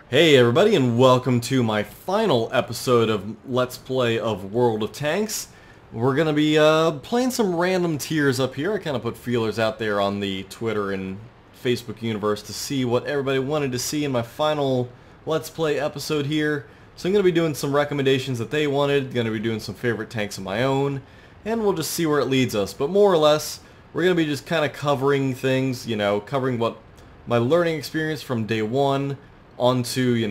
Hey everybody, and welcome to my final episode of Let's Play of World of Tanks. We're going to be playing some random tiers up here. I kind of put feelers out there on the Twitter and Facebook universe to see what everybody wanted to see in my final Let's Play episode here. So I'm going to be doing some recommendations that they wanted, going to be doing some favorite tanks of my own, and we'll just see where it leads us. But more or less, we're going to be just kind of covering things, covering what my learning experience from day one, onto,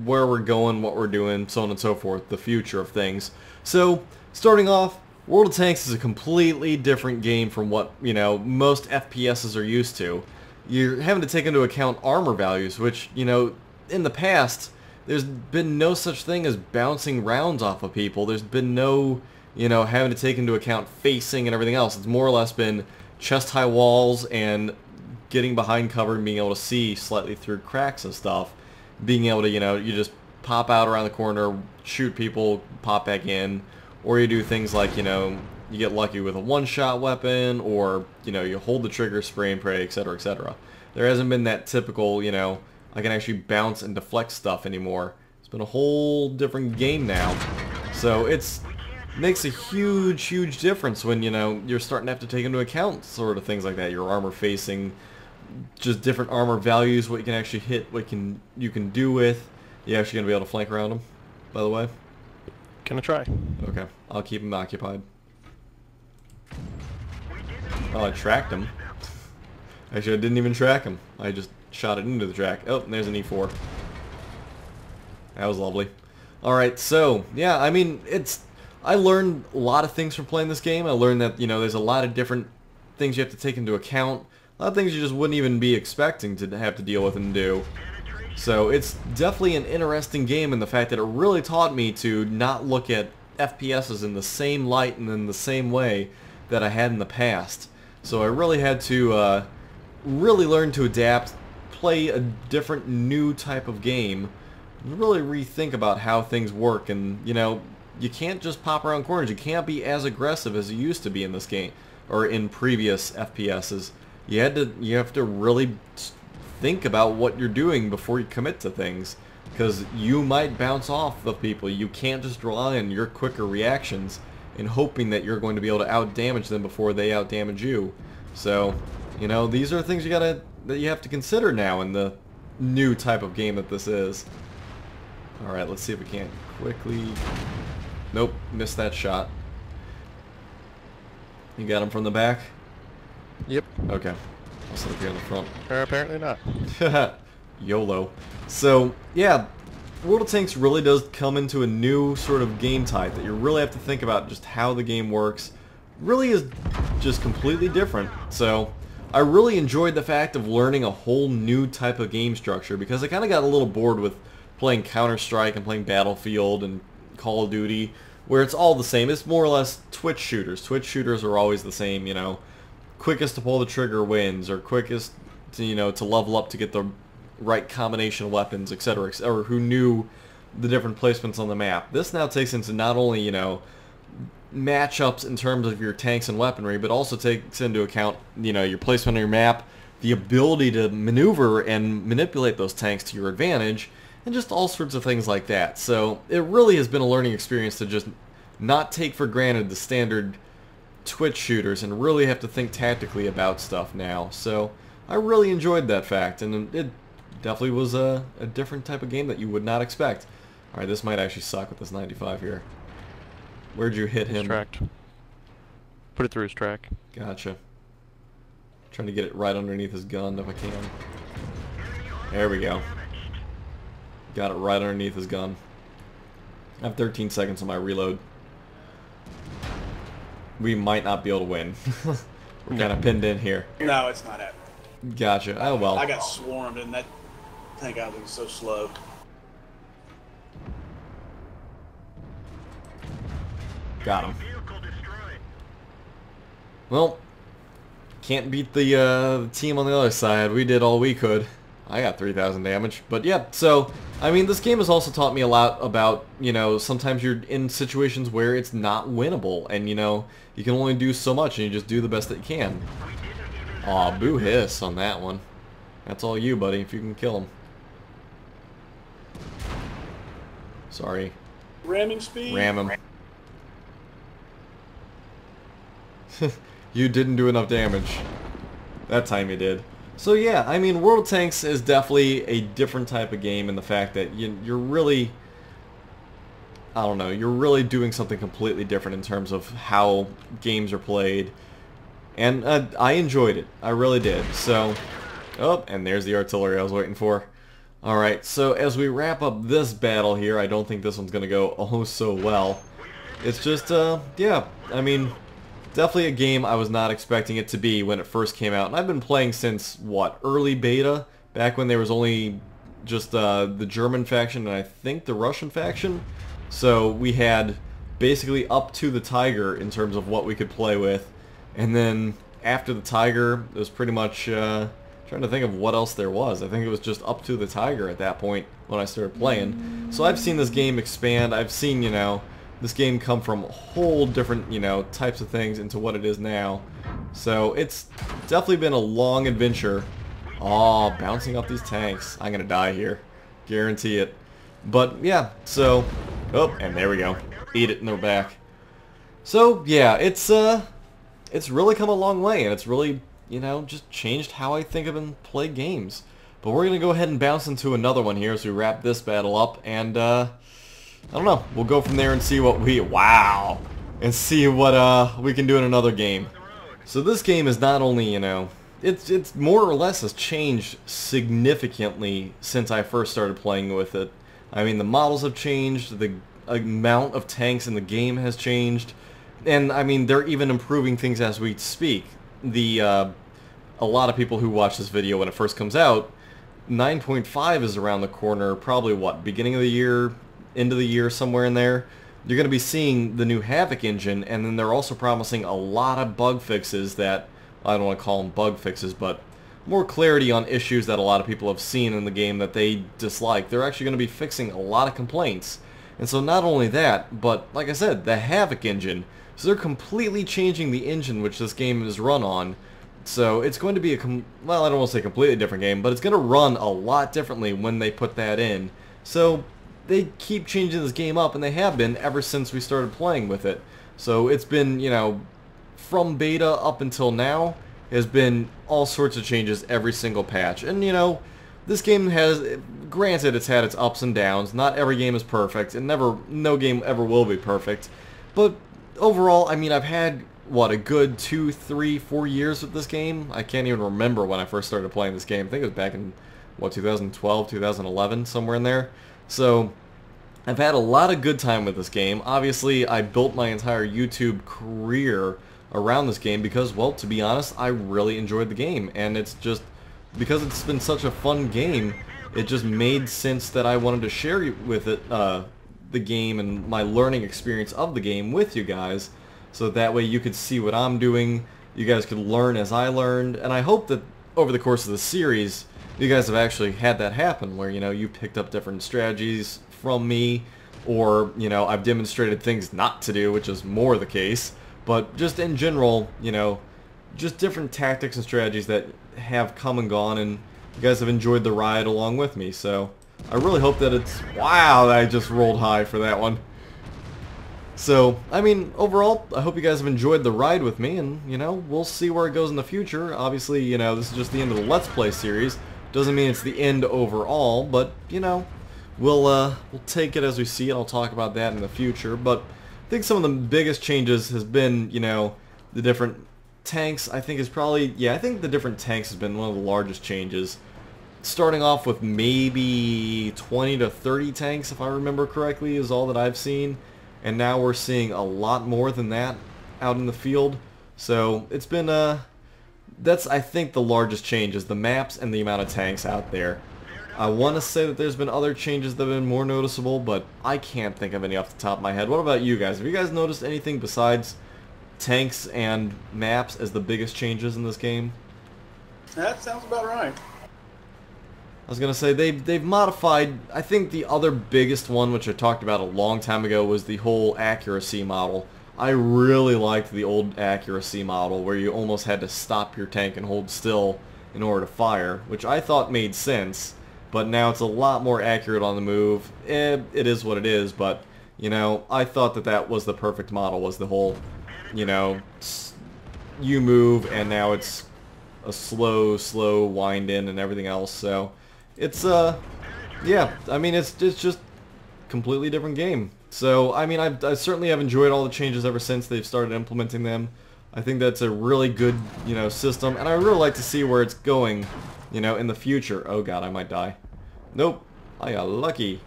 where we're going, what we're doing, so on and so forth, the future of things. So, starting off, World of Tanks is a completely different game from what, most FPSs are used to. You're having to take into account armor values, which, in the past, there's been no such thing as bouncing rounds off of people. There's been no, having to take into account facing and everything else. It's more or less been chest-high walls and getting behind cover and being able to see slightly through cracks and stuff. Being able to, you just pop out around the corner, shoot people, pop back in, or you do things like, you get lucky with a one-shot weapon, or, you hold the trigger, spray and pray, etc., etc. There hasn't been that typical, I can actually bounce and deflect stuff anymore. It's been a whole different game now. So it's makes a huge, huge difference when, you're starting to have to take into account sort of things like that. Your armor facing, just different armor values, what you can actually hit, what you can do with. You actually gonna be able to flank around them, by the way? Gonna try. Okay, I'll keep him occupied. Oh, I tracked him. Actually, I didn't even track him. I just shot it into the track. Oh, and there's an E4. That was lovely. Alright, so, yeah, I mean, I learned a lot of things from playing this game. I learned that, there's a lot of different things you have to take into account. A lot of things you just wouldn't even be expecting to have to deal with and do. So it's definitely an interesting game in the fact that it really taught me to not look at FPSs in the same light and in the same way that I had in the past. So I really had to really learn to adapt, play a different new type of game, and really rethink about how things work. And, you can't just pop around corners. You can't be as aggressive as you used to be in this game, or in previous FPSs. You have to really think about what you're doing before you commit to things, because you might bounce off of people. You can't just rely on your quicker reactions and hoping that you're going to be able to out-damage them before they out-damage you. So, these are things that you have to consider now in the new type of game that this is. Alright, let's see if we can't quickly... Nope, missed that shot. You got him from the back? Yep. Okay. I'll sit up here in the front. Apparently not. YOLO. So, yeah, World of Tanks really does come into a new sort of game type that you really have to think about just how the game works. Really is just completely different. So, I really enjoyed the fact of learning a whole new type of game structure, because I kind of got a little bored with playing Counter-Strike and playing Battlefield and Call of Duty, where it's all the same. It's more or less Twitch shooters. Twitch shooters are always the same, quickest to pull the trigger wins, or quickest to, to level up to get the right combination of weapons, etc., or who knew the different placements on the map. This now takes into not only, matchups in terms of your tanks and weaponry, but also takes into account, your placement on your map, the ability to maneuver and manipulate those tanks to your advantage, and just all sorts of things like that. So it really has been a learning experience to just not take for granted the standard Twitch shooters and really have to think tactically about stuff now. So I really enjoyed that fact, and it definitely was a different type of game that you would not expect. Alright, this might actually suck with this 95 here. Where'd you hit him? Tracked. Put it through his track. Gotcha. Trying to get it right underneath his gun if I can. There we go. Got it right underneath his gun. I have 13 seconds on my reload. We might not be able to win. We're kind of pinned in here. No, it's not happening. Gotcha. Oh well. I got swarmed and that tank out was so slow. Got him. Well, can't beat the team on the other side. We did all we could. I got 3,000 damage. But yeah, so, I mean, this game has also taught me a lot about, sometimes you're in situations where it's not winnable, and, you can only do so much, and you just do the best that you can. Aw, boo hiss on that one. That's all you, buddy, if you can kill him. Sorry. Ramming speed. Ram him. You didn't do enough damage. That time you did. So yeah, I mean, World of Tanks is definitely a different type of game in the fact that you're really, I don't know, you're really doing something completely different in terms of how games are played. And I enjoyed it. I really did. So, oh, and there's the artillery I was waiting for. Alright, so as we wrap up this battle here, I don't think this one's going to go oh so well. It's just, yeah, I mean, definitely a game I was not expecting it to be when it first came out. And I've been playing since, what, early beta? Back when there was only just the German faction and I think the Russian faction. So we had basically up to the Tiger in terms of what we could play with. And then after the Tiger, it was pretty much, trying to think of what else there was. I think it was just up to the Tiger at that point when I started playing. So I've seen this game expand. I've seen, you know, this game come from whole different, you know, types of things into what it is now. So it's definitely been a long adventure. Oh, bouncing off these tanks. I'm gonna die here. Guarantee it. But yeah, so, oh, and there we go. Eat it in the back. So yeah, it's really come a long way, and it's really, you know, just changed how I think of and play games. But we're gonna go ahead and bounce into another one here as we wrap this battle up, and I don't know, we'll go from there and see what and see what we can do in another game. So this game is not only, you know, it's more or less has changed significantly since I first started playing with it. I mean, the models have changed, the amount of tanks in the game has changed, and I mean, they're even improving things as we speak. A lot of people who watch this video when it first comes out, 9.5 is around the corner, probably what, beginning of the year, end of the year, somewhere in there. You're going to be seeing the new Havoc engine, and then they're also promising a lot of bug fixes that, I don't want to call them bug fixes, but more clarity on issues that a lot of people have seen in the game that they dislike. They're actually going to be fixing a lot of complaints. And so not only that, but like I said, the Havoc engine. So they're completely changing the engine which this game is run on. So it's going to be well, I don't want to say completely different game, but it's going to run a lot differently when they put that in. So they keep changing this game up, and they have been ever since we started playing with it. So it's been, you know, from beta up until now, has been all sorts of changes every single patch. And, you know, this game has, granted, it's had its ups and downs. Not every game is perfect, and no game ever will be perfect. But overall, I mean, I've had, what, a good 2, 3, 4 years with this game? I can't even remember when I first started playing this game. I think it was back in, what, 2012, 2011, somewhere in there. So, I've had a lot of good time with this game. Obviously, I built my entire YouTube career around this game because, well, to be honest, I really enjoyed the game. And it's just, because it's been such a fun game, it just made sense that I wanted to share with it, the game and my learning experience of the game with you guys. So that way you could see what I'm doing, you guys could learn as I learned, and I hope that over the course of the series, you guys have actually had that happen, where, you know, you picked up different strategies from me, or, you know, I've demonstrated things not to do, which is more the case, but just in general, you know, just different tactics and strategies that have come and gone, and you guys have enjoyed the ride along with me, so I really hope that it's... Wow, I just rolled high for that one. So, I mean, overall, I hope you guys have enjoyed the ride with me, and, you know, we'll see where it goes in the future. Obviously, you know, this is just the end of the Let's Play series. Doesn't mean it's the end overall, but, you know, we'll take it as we see it. I'll talk about that in the future, but I think some of the biggest changes has been, you know, the different tanks. I think is probably, yeah, I think the different tanks has been one of the largest changes. Starting off with maybe 20 to 30 tanks, if I remember correctly, is all that I've seen. And now we're seeing a lot more than that out in the field. So it's been, that's, I think, the largest change is the maps and the amount of tanks out there. I want to say that there's been other changes that have been more noticeable, but I can't think of any off the top of my head. What about you guys? Have you guys noticed anything besides tanks and maps as the biggest changes in this game? That sounds about right. I was going to say, they've modified, I think the other biggest one, which I talked about a long time ago, was the whole accuracy model. I really liked the old accuracy model, where you almost had to stop your tank and hold still in order to fire, which I thought made sense. but now it's a lot more accurate on the move. It is what it is, but, you know, I thought that that was the perfect model, was the whole, you know, you move, and now it's a slow wind in and everything else, so it's, yeah, I mean, it's just completely different game. So, I mean, I certainly have enjoyed all the changes ever since they've started implementing them. I think that's a really good, you know, system, and I really like to see where it's going, you know, in the future. Oh god, I might die. Nope, I got lucky.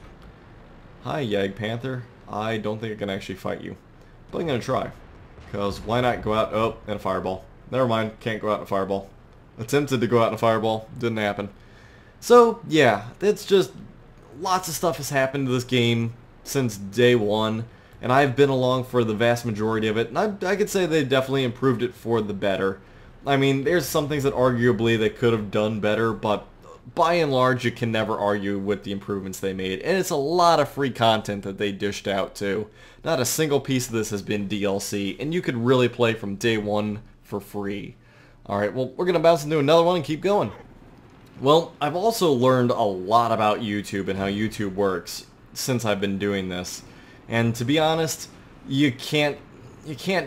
Hi, Yag Panther. I don't think I can actually fight you, but I'm gonna try. Because why not go out, oh, in a fireball. Never mind, can't go out in a fireball. Attempted to go out in a fireball, didn't happen. So, yeah, it's just, lots of stuff has happened to this game since day one, and I've been along for the vast majority of it, and I could say they definitely improved it for the better. I mean, there's some things that arguably they could have done better, but by and large, you can never argue with the improvements they made, and it's a lot of free content that they dished out too. Not a single piece of this has been DLC, and you could really play from day one for free. Alright, well, we're going to bounce into another one and keep going. Well, I've also learned a lot about YouTube and how YouTube works since I've been doing this. And to be honest, you can't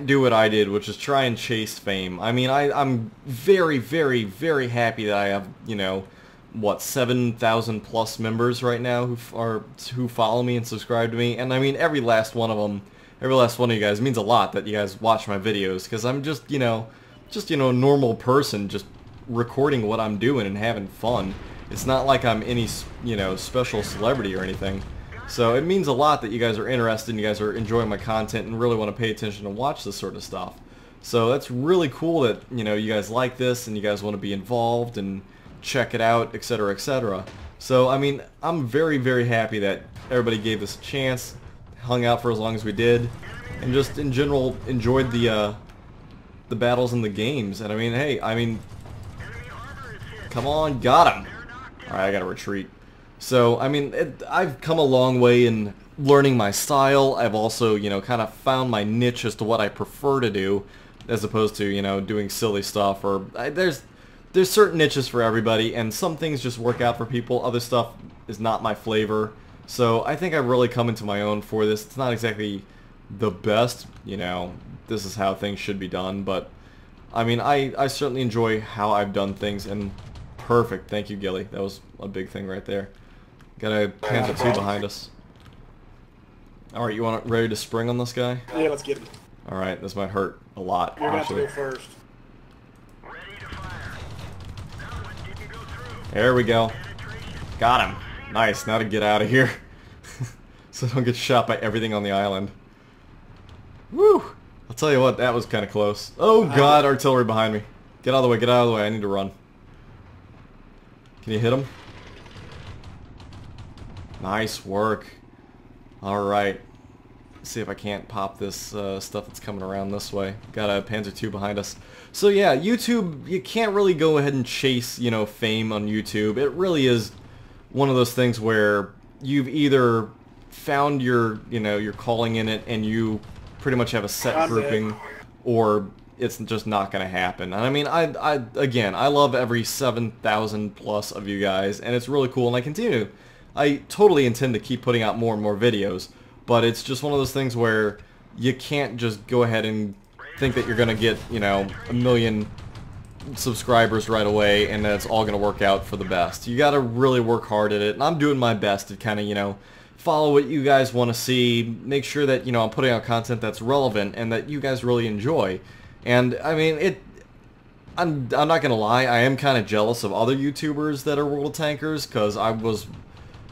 do what I did, which is try and chase fame. I mean, I'm very, very, very happy that I have, you know, what, 7,000 plus members right now who follow me and subscribe to me. And I mean, every last one of them, every last one of you guys means a lot that you guys watch my videos, because I'm just, you know, a normal person just recording what I'm doing and having fun. It's not like I'm any, you know, special celebrity or anything. So it means a lot that you guys are interested and you guys are enjoying my content and really want to pay attention and watch this sort of stuff. So that's really cool that, you know, you guys like this and you guys want to be involved and check it out, etc., etc. So, I mean, I'm very, very happy that everybody gave this a chance, hung out for as long as we did, and just in general enjoyed the battles and the games. And I mean, hey, I mean, come on, got him. Alright, I gotta retreat. So, I mean, I've come a long way in learning my style. I've also, you know, kind of found my niche as to what I prefer to do, as opposed to, you know, doing silly stuff. Or there's certain niches for everybody, and some things just work out for people. Other stuff is not my flavor. So I think I've really come into my own for this. It's not exactly the best, you know, this is how things should be done, but I mean, I certainly enjoy how I've done things, and perfect. Thank you, Gilly. That was a big thing right there. Got a Panzer 2 behind us. Alright, you want ready to spring on this guy? Yeah, let's get him. Alright, this might hurt a lot, You're going to actually. have to go first. There we go. Got him. Nice, now to get out of here. So don't get shot by everything on the island. Woo! I'll tell you what, that was kind of close. Oh god, artillery behind me. Get out of the way, get out of the way, I need to run. Can you hit him? Nice work. Alright. See if I can't pop this stuff that's coming around this way. Got a Panzer 2 behind us. So yeah, YouTube, you can't really go ahead and chase, you know, fame on YouTube. It really is one of those things where you've either found your, you know, your calling in it and you pretty much have a set grouping, or it's just not going to happen. And I mean, again, I love every 7,000 plus of you guys, and it's really cool, and I totally intend to keep putting out more and more videos, but it's just one of those things where you can't just go ahead and think that you're going to get, you know, 1 million subscribers right away and that it's all going to work out for the best. You got to really work hard at it, and I'm doing my best to kind of, you know, follow what you guys want to see, make sure that, you know, I'm putting out content that's relevant and that you guys really enjoy. And I mean, I'm not gonna lie, I am kind of jealous of other YouTubers that are World of Tankers, because I was,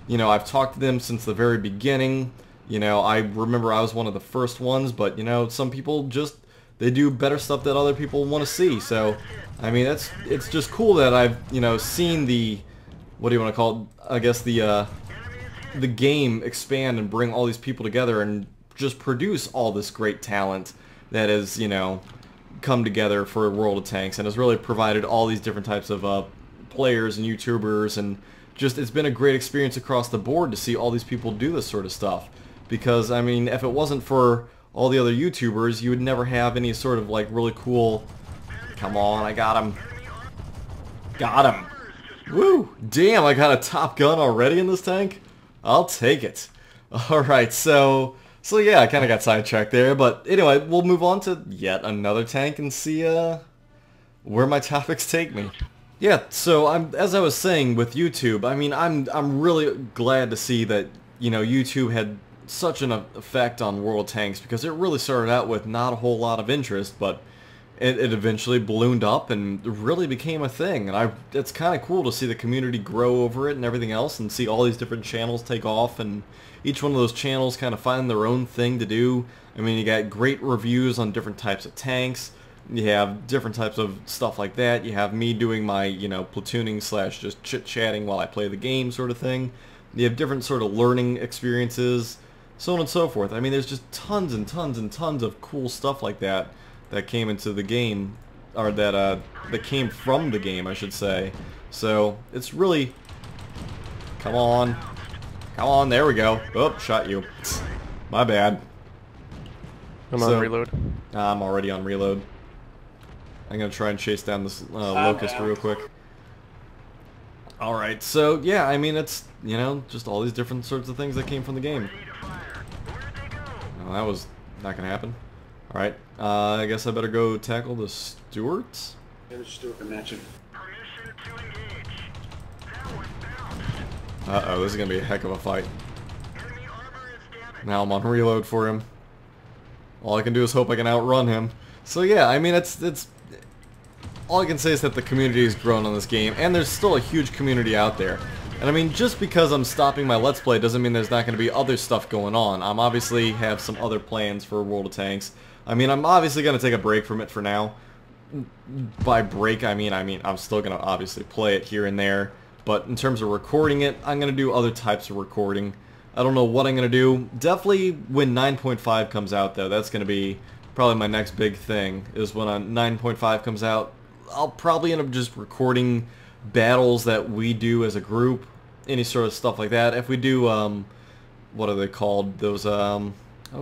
you know, I've talked to them since the very beginning. You know, I remember I was one of the first ones, but you know, some people just, they do better stuff that other people want to see. So, I mean, it's just cool that I've, you know, seen the, what do you want to call it? I guess the game expand and bring all these people together and just produce all this great talent that is, you know, come together for World of Tanks, and has really provided all these different types of players and YouTubers, and just, it's been a great experience across the board to see all these people do this sort of stuff. Because, I mean, if it wasn't for all the other YouTubers, you would never have any sort of, like, really cool... Come on, I got him. Got him. Woo! Damn, I got a Top Gun already in this tank? I'll take it. Alright, so yeah, I kind of got sidetracked there, but anyway, we'll move on to yet another tank and see where my topics take me. Yeah, so as I was saying with YouTube, I mean, I'm really glad to see that, you know, YouTube had such an effect on World of Tanks, because it really started out with not a whole lot of interest, but it eventually ballooned up and really became a thing, and it's kind of cool to see the community grow over it and everything else, and see all these different channels take off, and each one of those channels kind of find their own thing to do. I mean, you got great reviews on different types of tanks, you have different types of stuff like that, you have me doing my, you know, platooning slash just chit-chatting while I play the game sort of thing, you have different sort of learning experiences, so on and so forth. I mean, there's just tons and tons and tons of cool stuff like that came into the game, or that came from the game, I should say. So it's really, come on, there we go. Oh, shot you. My bad. I'm on reload. I'm already on reload. I'm gonna try and chase down this locust real quick. Alright, so yeah, I mean, it's, you know, just all these different sorts of things that came from the game. Well, that was not gonna happen. Alright, I guess I better go tackle the Stuarts? Yeah, the Stuart can match him. Uh-oh, this is gonna be a heck of a fight. Now I'm on reload for him. All I can do is hope I can outrun him. So yeah, I mean, it's all I can say is that the community has grown on this game, and there's still a huge community out there. And I mean, just because I'm stopping my Let's Play doesn't mean there's not going to be other stuff going on. I'm obviously have some other plans for World of Tanks. I mean, I'm obviously going to take a break from it for now. By break, I mean I'm still going to obviously play it here and there. But in terms of recording it, I'm going to do other types of recording. I don't know what I'm going to do. Definitely when 9.5 comes out, though, that's going to be probably my next big thing, is when 9.5 comes out. I'll probably end up just recording battles that we do as a group, any sort of stuff like that. If we do, what are they called? Those, oh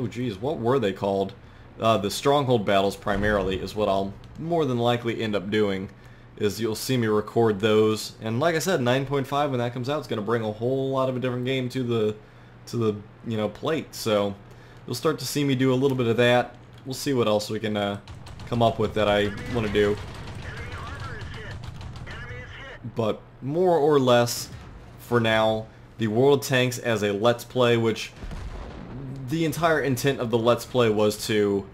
geez, what were they called? The Stronghold battles primarily is what I'll more than likely end up doing, is you'll see me record those. And like I said, 9.5 when that comes out is going to bring a whole lot of a different game to the you know, plate. So you'll start to see me do a little bit of that. We'll see what else we can come up with that I want to do. But more or less, for now, the World of Tanks as a Let's Play, which the entire intent of the Let's Play was to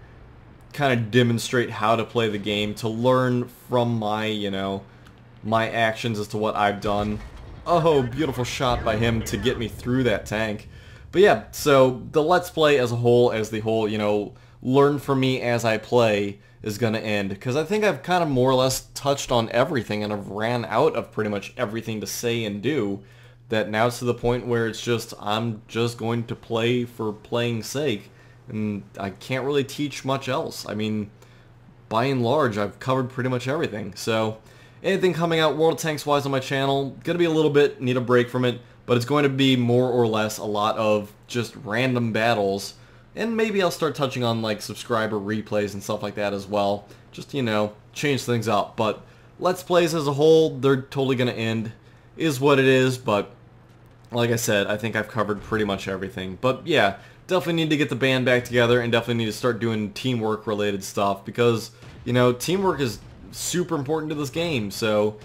kind of demonstrate how to play the game, to learn from my, you know, my actions as to what I've done. Oh, beautiful shot by him to get me through that tank. But yeah, so the Let's Play as a whole, as the whole, you know, learn from me as I play, is going to end, because I think I've kind of more or less touched on everything, and I've ran out of pretty much everything to say and do, that now it's to the point where it's just, I'm just going to play for playing's sake, and I can't really teach much else. I mean, by and large, I've covered pretty much everything. So anything coming out World of Tanks wise on my channel, gonna be a little bit, need a break from it, but it's going to be more or less a lot of just random battles. And maybe I'll start touching on like subscriber replays and stuff like that as well. Just, you know, change things up. But Let's Plays as a whole, they're totally going to end. Is what it is, but like I said, I think I've covered pretty much everything. But yeah, definitely need to get the band back together, and definitely need to start doing teamwork related stuff, because, you know, teamwork is super important to this game. So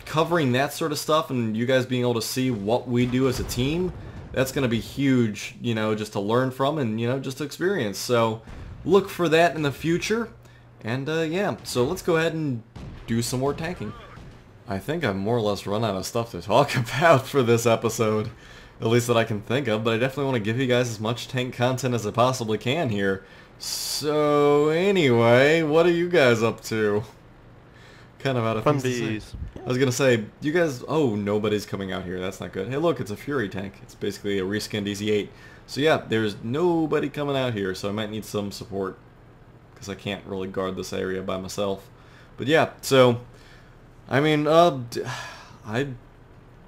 covering that sort of stuff and you guys being able to see what we do as a team, that's going to be huge, you know, just to learn from and, you know, just to experience. So look for that in the future. And yeah, so let's go ahead and do some more tanking. I think I've more or less run out of stuff to talk about for this episode, at least that I can think of, but I definitely want to give you guys as much tank content as I possibly can here. So anyway, what are you guys up to? Kind of out of Fun things to say. bees. I was gonna say, you guys, oh, nobody's coming out here, that's not good. Hey look, it's a Fury tank. It's basically a reskinned EZ8. So yeah, there's nobody coming out here, so I might need some support, because I can't really guard this area by myself. But yeah, so, I mean, I don't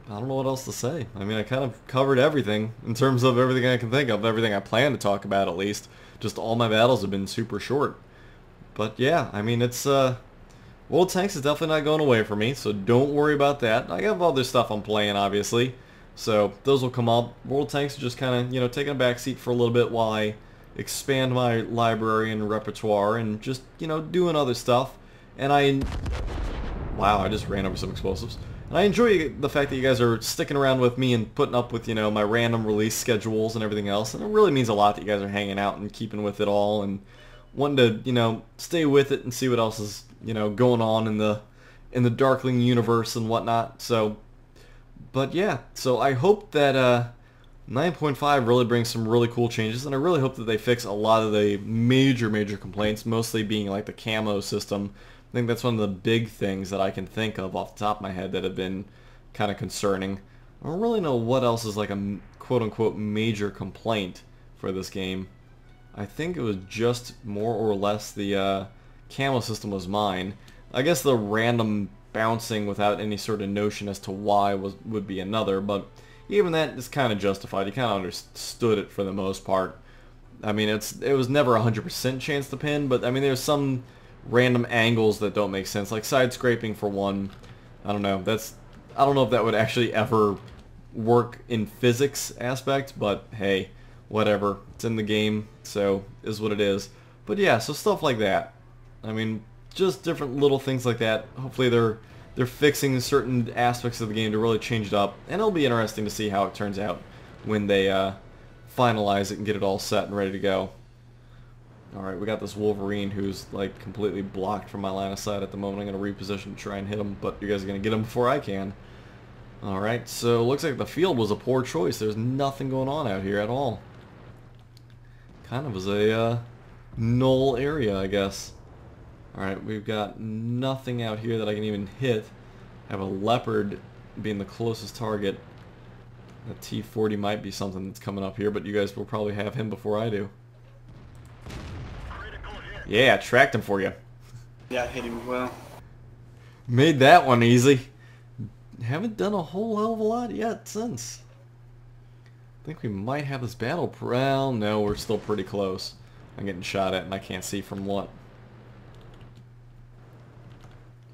know what else to say. I mean, I kind of covered everything, in terms of everything I can think of, everything I plan to talk about at least. Just all my battles have been super short. But yeah, I mean, it's World of Tanks is definitely not going away for me, so don't worry about that. I have other stuff I'm playing, obviously, so those will come up. World of Tanks is just kind of, you know, taking a back seat for a little bit while I expand my library and repertoire and just, you know, doing other stuff. And wow, I just ran over some explosives. And I enjoy the fact that you guys are sticking around with me and putting up with, you know, my random release schedules and everything else. And it really means a lot that you guys are hanging out and keeping with it all and wanting to, you know, stay with it and see what else is, you know, going on in the Darkling universe and whatnot. So, but yeah, so I hope that 9.5 really brings some really cool changes, and I really hope that they fix a lot of the major complaints, mostly being like the camo system. I think that's one of the big things that I can think of off the top of my head that have been kind of concerning. I don't really know what else is like a quote-unquote major complaint for this game. I think it was just more or less the camo system was mine. I guess the random bouncing without any sort of notion as to why would be another, but even that is kind of justified. You kind of understood it for the most part. I mean, it was never a 100% chance to pin, but I mean, there's some random angles that don't make sense, like side scraping for one. I don't know. I don't know if that would actually ever work in physics aspect, but hey, whatever. It's in the game, so is what it is. But yeah, so stuff like that. I mean, just different little things like that. Hopefully they're fixing certain aspects of the game to really change it up, and it'll be interesting to see how it turns out when they finalize it and get it all set and ready to go. Alright, we got this Wolverine who's like completely blocked from my line of sight at the moment. I'm going to reposition to try and hit him, but you guys are going to get him before I can. Alright, so looks like the field was a poor choice. There's nothing going on out here at all. Kind of was a null area, I guess. Alright, we've got nothing out here that I can even hit. I have a Leopard being the closest target. The T-40 might be something that's coming up here, but you guys will probably have him before I do. Yeah, tracked him for you. Yeah, I hit him well. Made that one easy. Haven't done a whole hell of a lot yet since. I think we might have this battle. Well, no, we're still pretty close. I'm getting shot at and I can't see from what.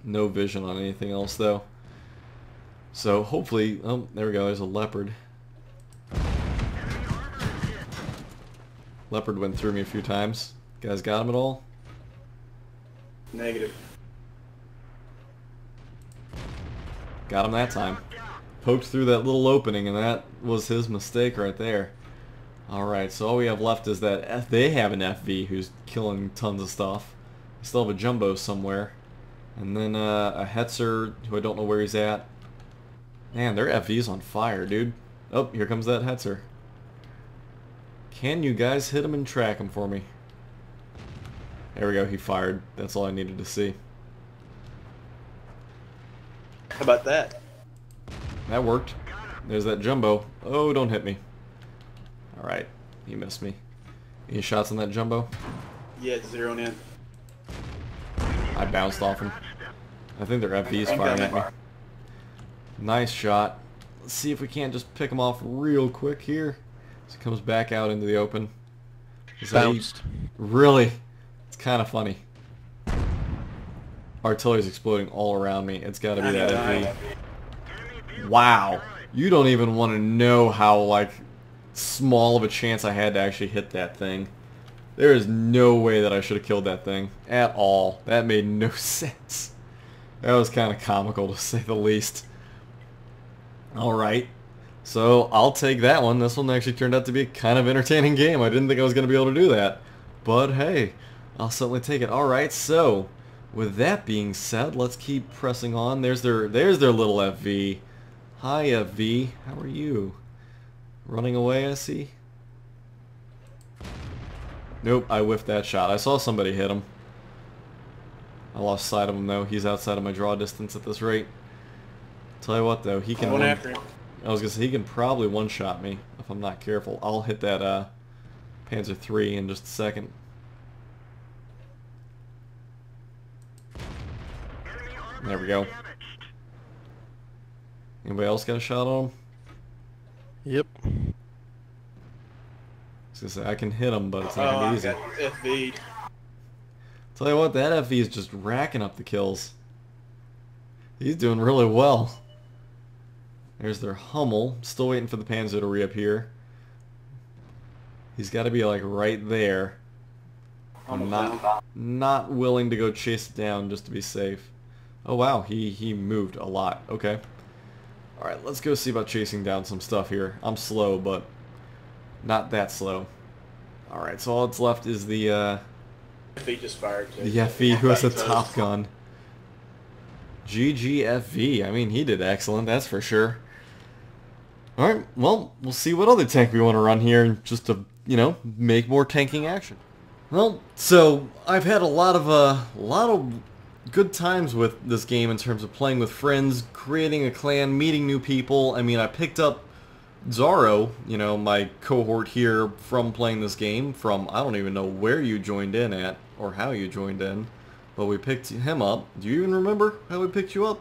No vision on anything else though. So hopefully, oh, there we go, there's a Leopard. Leopard went through me a few times. You guys got him at all? Negative. Got him that time. Poked through that little opening, and that was his mistake right there. Alright, so all we have left is that they have an FV who's killing tons of stuff. They still have a Jumbo somewhere. And then a Hetzer, who I don't know where he's at. Man, their FV's on fire, dude. Oh, here comes that Hetzer. Can you guys hit him and track him for me? There we go, he fired. That's all I needed to see. How about that? That worked. There's that Jumbo. Oh, don't hit me. Alright, he missed me. Any shots on that Jumbo? Yeah, it's zeroing in. I bounced off him. I think their FV's firing at me. Nice shot. Let's see if we can't just pick him off real quick here. As he comes back out into the open. Bounced. Really? It's kind of funny. Artillery's exploding all around me. It's got to be that FV. Wow. You don't even want to know how, like, small of a chance I had to actually hit that thing. There is no way that I should have killed that thing at all. That made no sense. That was kind of comical, to say the least. Alright. So, I'll take that one. This one actually turned out to be a kind of entertaining game. I didn't think I was going to be able to do that. But, hey, I'll certainly take it. Alright, so, with that being said, let's keep pressing on. There's their little FV. Hi, FV. How are you? Running away, I see. Nope, I whiffed that shot. I saw somebody hit him. I lost sight of him, though. He's outside of my draw distance at this rate. Tell you what, though, he can... Going after him. I was going to say, he can probably one-shot me if I'm not careful. I'll hit that Panzer III in just a second. There we go. Anybody else got a shot on him? Yep. I was going to say, I can hit him, but it's not going to be easy. Got FV'd. Tell you what, that FV is just racking up the kills. He's doing really well. There's their Hummel. Still waiting for the Panzer to reappear. He's got to be like right there. I'm not willing to go chase it down just to be safe. Oh wow, he moved a lot. Okay. Alright, let's go see about chasing down some stuff here. I'm slow, but not that slow. Alright, so all that's left is the FV just fired. the FE who has a Top Gun. GGFV. I mean, he did excellent, that's for sure. Alright, well, we'll see what other tank we want to run here just to, you know, make more tanking action. Well, so I've had a lot of good times with this game in terms of playing with friends, creating a clan, meeting new people. I mean, I picked up Zaro, you know, my cohort here from playing this game from, I don't even know where you joined in at or how you joined in, but we picked him up. Do you even remember how we picked you up?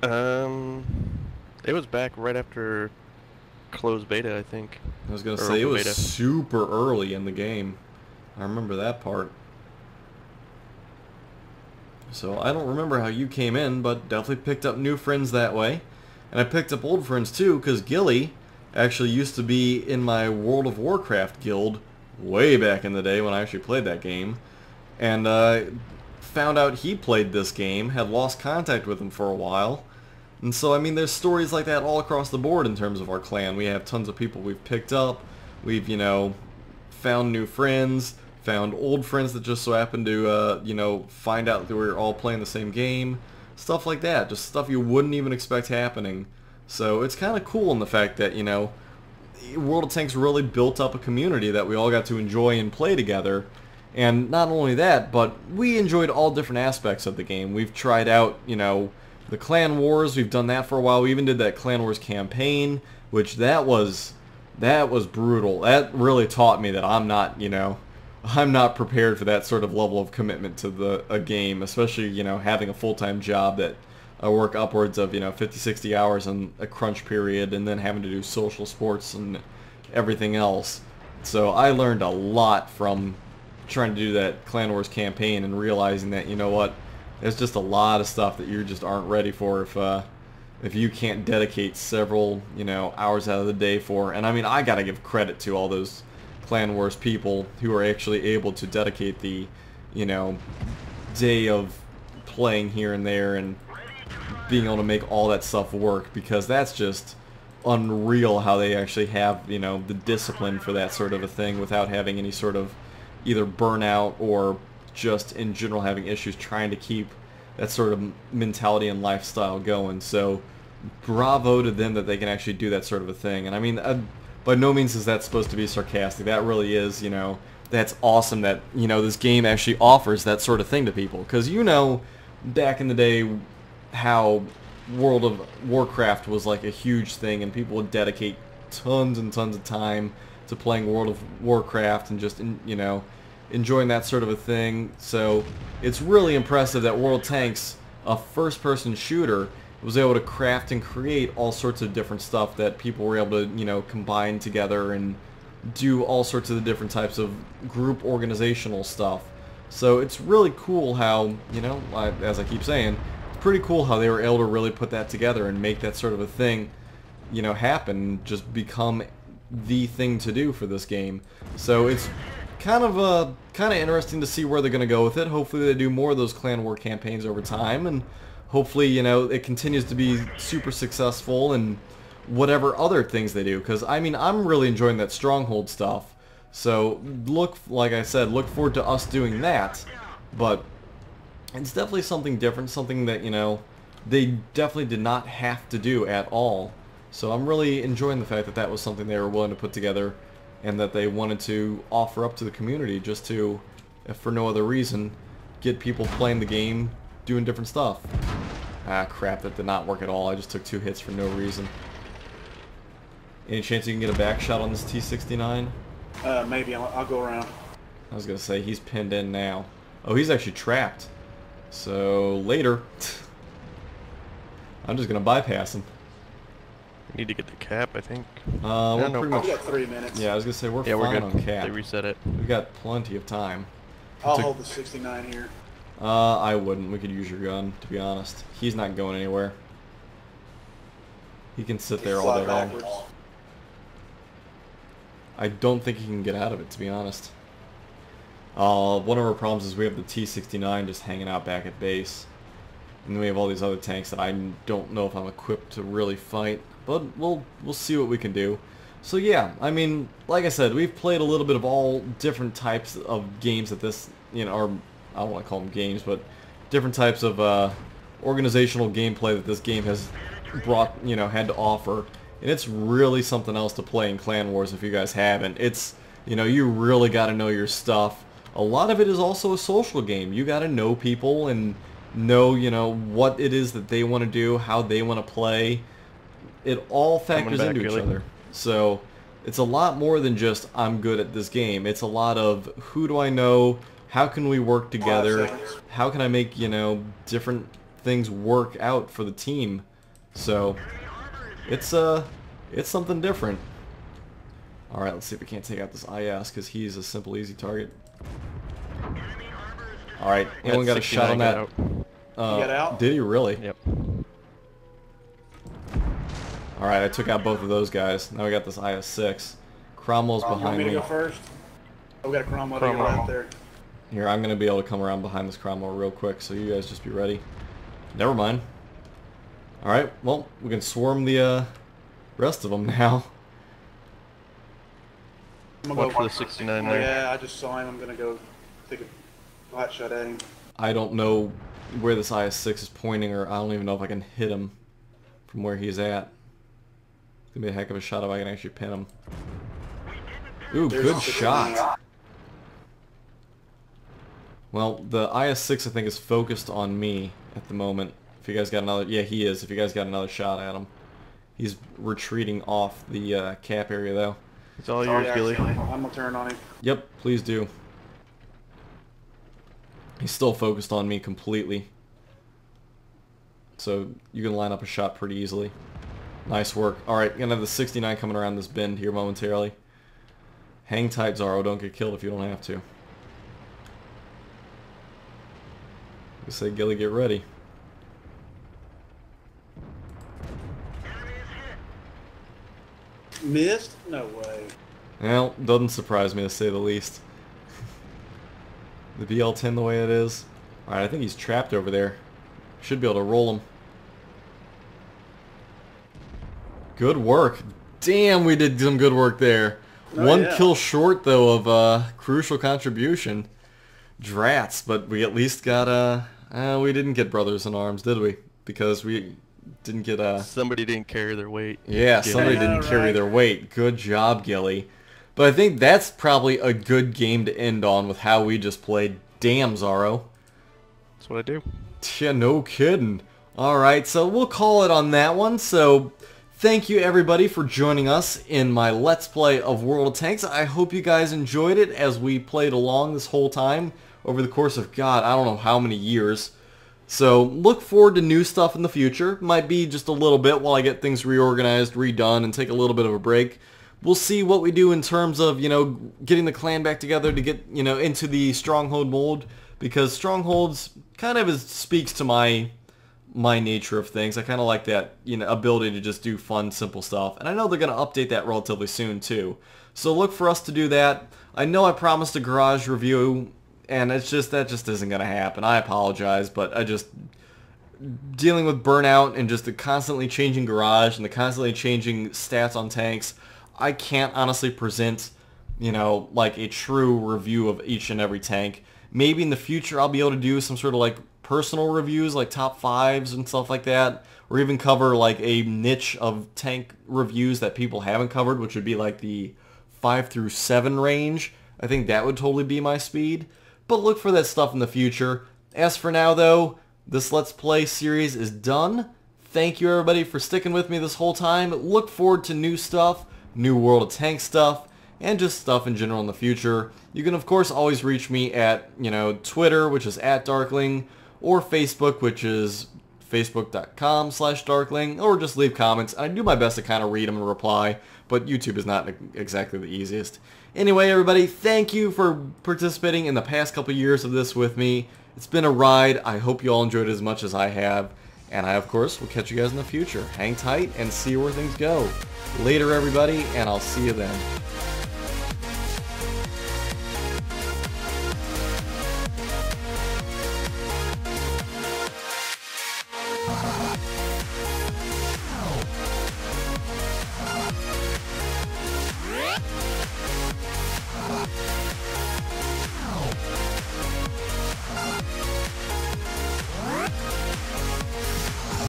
It was back right after closed beta, I think. I was going to Or say, it open was beta. super early in the game. I remember that part. So I don't remember how you came in, but definitely picked up new friends that way. And I picked up old friends too, because Gilly actually used to be in my World of Warcraft guild way back in the day when I actually played that game. And found out he played this game, had lost contact with him for a while. And so, I mean, there's stories like that all across the board in terms of our clan. We have tons of people we've picked up. We've, you know, found new friends, found old friends that just so happen to, you know, find out that we're all playing the same game. Stuff like that. Just stuff you wouldn't even expect happening. So it's kind of cool in the fact that, you know, World of Tanks really built up a community that we all got to enjoy and play together. And not only that, but we enjoyed all different aspects of the game. We've tried out, you know, the Clan Wars. We've done that for a while. We even did that Clan Wars campaign, which that was brutal. That really taught me that I'm not, you know, I'm not prepared for that sort of level of commitment to a game, especially, you know, having a full-time job that I work upwards of, you know, 50, 60 hours in a crunch period, and then having to do social sports and everything else. So I learned a lot from trying to do that Clan Wars campaign and realizing that, you know what, there's just a lot of stuff that you just aren't ready for if you can't dedicate several, you know, hours out of the day for. And I mean, I gotta give credit to all those Clan Wars people who are actually able to dedicate the, you know, day of playing here and there and being able to make all that stuff work, because that's just unreal how they actually have, you know, the discipline for that sort of a thing without having any sort of either burnout or just in general having issues trying to keep that sort of mentality and lifestyle going. So bravo to them that they can actually do that sort of a thing. And I mean, by no means is that supposed to be sarcastic. That really is, you know, that's awesome that, you know, this game actually offers that sort of thing to people. Because, you know, back in the day how World of Warcraft was like a huge thing and people would dedicate tons and tons of time to playing World of Warcraft and just, you know, enjoying that sort of a thing. So it's really impressive that World of Tanks, a first-person shooter, was able to craft and create all sorts of different stuff that people were able to, you know, combine together and do all sorts of the different types of group organizational stuff. So it's really cool how, you know, as I keep saying, it's pretty cool how they were able to really put that together and make that sort of a thing, you know, happen, just become the thing to do for this game. So it's kind of interesting to see where they're going to go with it. Hopefully they do more of those Clan War campaigns over time, and hopefully, you know, it continues to be super successful and whatever other things they do. Because, I mean, I'm really enjoying that Stronghold stuff. So, like I said, look forward to us doing that. But it's definitely something different, something that, you know, they definitely did not have to do at all. So I'm really enjoying the fact that that was something they were willing to put together and that they wanted to offer up to the community just to, if for no other reason, get people playing the game, doing different stuff. Ah, crap, that did not work at all. I just took 2 hits for no reason. Any chance you can get a back shot on this T-69? Maybe. I'll go around. I was going to say, he's pinned in now. Oh, he's actually trapped. So, later. I'm just going to bypass him. We need to get the cap, I think. We're no. pretty much... We got 3 minutes. Yeah, I was going to say, we're Yeah, we're fine good. on cap. They reset it. We've got plenty of time. I'll hold the 69 here. I wouldn't. We could use your gun, to be honest. He's not going anywhere. He can sit there all day long. I don't think he can get out of it, to be honest. One of our problems is we have the T-69 just hanging out back at base. And then we have all these other tanks that I don't know if I'm equipped to really fight. But we'll see what we can do. So yeah, I mean, like I said, we've played a little bit of all different types of games that this, you know, or I don't want to call them games, but different types of organizational gameplay that this game has brought, you know, had to offer. And it's really something else to play in Clan Wars if you guys haven't. It's, you know, you really got to know your stuff. A lot of it is also a social game. You got to know people and know, you know, what it is that they want to do, how they want to play. It all factors into each other. So it's a lot more than just I'm good at this game. It's a lot of who do I know, how can we work together, how can I make, you know, different things work out for the team. So it's something different. Alright, let's see if we can't take out this IS because he's a simple, easy target. Alright, anyone got a shot on that? Got out? Did he really? Yep. Alright, I took out both of those guys. Now we got this IS-6. Cromwell's behind You want me me. to go first? Oh, we got a Cromwell right there. Here, I'm going to be able to come around behind this Cromwell real quick, so you guys just be ready. Never mind. Alright, well, we can swarm the rest of them now. Watch for the 69 there. Yeah, I just saw him. I'm going to go take a hot shot at him. I don't know where this IS-6 is pointing, or I don't even know if I can hit him from where he's at. It's going to be a heck of a shot if I can actually pin him. Ooh, good shot. Well, the IS-6 I think is focused on me at the moment. If you guys got another... Yeah, he is. If you guys got another shot at him. He's retreating off the cap area, though. It's all yours, Gilly. I'm going to turn on him. Yep, please do. He's still focused on me completely. So you can line up a shot pretty easily. Nice work. Alright, gonna have the 69 coming around this bend here momentarily. Hang tight, Zaro. Don't get killed if you don't have to. I say, Gilly, get ready. Missed? No way. Well, doesn't surprise me to say the least. The BL-10 the way it is. Alright, I think he's trapped over there. Should be able to roll him. Good work. Damn, we did some good work there. One kill short, though, of a crucial contribution. Drats, but we at least got, we didn't get Brothers in Arms, did we? Because we didn't get, Somebody didn't carry their weight. Yeah, somebody didn't carry their weight. Good job, Gilly. But I think that's probably a good game to end on with how we just played. Damn, Zaro. That's what I do. Yeah, no kidding. Alright, so we'll call it on that one. So, thank you everybody for joining us in my Let's Play of World of Tanks. I hope you guys enjoyed it as we played along this whole time over the course of, God, I don't know how many years. So, look forward to new stuff in the future. Might be just a little bit while I get things reorganized, redone, and take a little bit of a break. We'll see what we do in terms of, you know, getting the clan back together to get, you know, into the Stronghold mold, because Strongholds kind of speaks to my nature of things. I kind of like that, you know, ability to just do fun, simple stuff. And I know they're going to update that relatively soon, too. So look for us to do that. I know I promised a garage review, and that just isn't going to happen. I apologize, but I just... dealing with burnout and just the constantly changing garage and the constantly changing stats on tanks, I can't honestly present, you know, like a true review of each and every tank. Maybe in the future I'll be able to do some sort of like personal reviews, like top 5s and stuff like that, or even cover like a niche of tank reviews that people haven't covered, which would be like the 5 through 7 range. I think that would totally be my speed. But look for that stuff in the future. As for now though, this Let's Play series is done. Thank you everybody for sticking with me this whole time. Look forward to new stuff, new World of Tanks stuff, and just stuff in general in the future. You can of course always reach me at, you know, Twitter, which is @Darkling, or Facebook, which is facebook.com/Darkling, or just leave comments. I do my best to kind of read them and reply, but YouTube is not exactly the easiest. Anyway, everybody, thank you for participating in the past couple years of this with me, It's been a ride. I hope you all enjoyed it as much as I have. And I, of course, will catch you guys in the future. Hang tight and see where things go. Later, everybody, and I'll see you then.